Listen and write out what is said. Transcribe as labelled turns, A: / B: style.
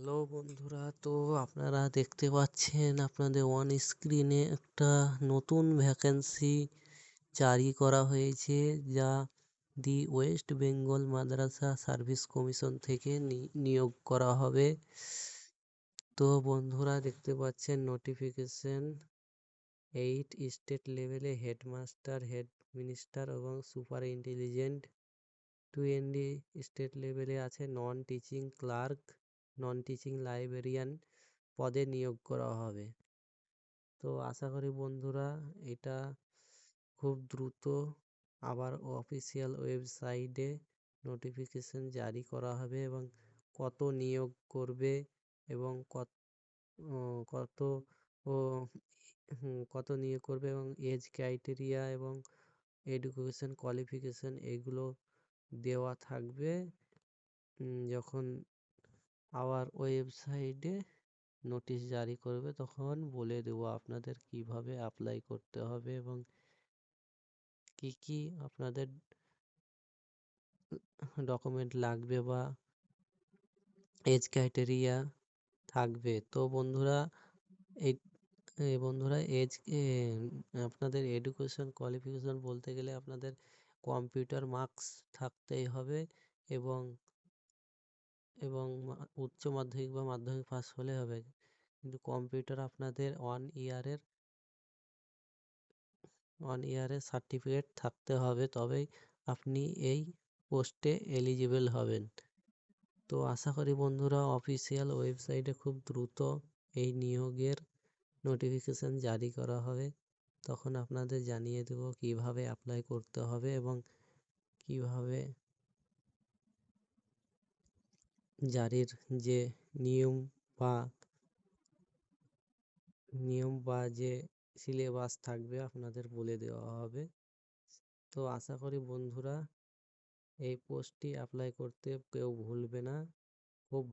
A: Hello বন্ধুরা, তো আপনারা দেখতে পাচ্ছেন আপনাদের অন স্ক্রিনে একটা নতুন ভ্যাকেন্সি জারি করা হয়েছে, যা the West Bengal Madrasah service commission থেকে নিয়োগ করা হবে। তো বন্ধুরা দেখতে পাচ্ছেন নোটিফিকেশন 8 স্টেট লেভেলে হেডমাস্টার, হেড মিনিস্টার এবং সুপার ইন্টেলিজেন্ট। 20 স্টেট লেভেলে আছে non teaching clerk, non teaching librarian পদে নিয়োগ করা হবে। তো আশা করি বন্ধুরা এটা খুব দ্রুত আবার অফিসিয়াল ওয়েবসাইটে নোটিফিকেশন জারি করা হবে, এবং কত নিয়োগ করবে এবং কত কত ও কত নিয়োগ করবে এবং এজ ক্রাইটেরিয়া এবং এডুকেশন কোয়ালিফিকেশন এগুলো দেওয়া থাকবে। যখন আবার ওয়েবসাইটে নোটিশ জারি করবে তখন বলে দেবো আপনাদের কিভাবে অ্যাপ্লাই করতে হবে এবং কি কি আপনাদের ডকুমেন্ট লাগবে বা এজ ক্রাইটেরিয়া থাকবে। তো বন্ধুরা এজ আপনাদের এডুকেশন কোয়ালিফিকেশন বলতে গেলে আপনাদের কম্পিউটার মার্কস থাকতেই হবে এবং এবং উচ্চ মাধ্যমিক বা মাধ্যমিক পাস হলে হবে, কিন্তু কম্পিউটার আপনাদের 1 ইয়ারের সার্টিফিকেট থাকতে হবে, তবেই আপনি এই পোস্টে এলিজিবল হবেন। তো আশা করি বন্ধুরা অফিসিয়াল ওয়েবসাইটে খুব দ্রুত এই নিয়োগের নোটিফিকেশান জারি করা হবে, তখন আপনাদের জানিয়ে দেব কিভাবে অ্যাপ্লাই করতে হবে এবং কিভাবে জারির যে নিয়ম বা যে সিলেবাস থাকবে আপনাদের বলে দেওয়া হবে। তো আশা করি বন্ধুরা এই পোস্টটি অ্যাপ্লাই করতে কেউ ভুলবে না।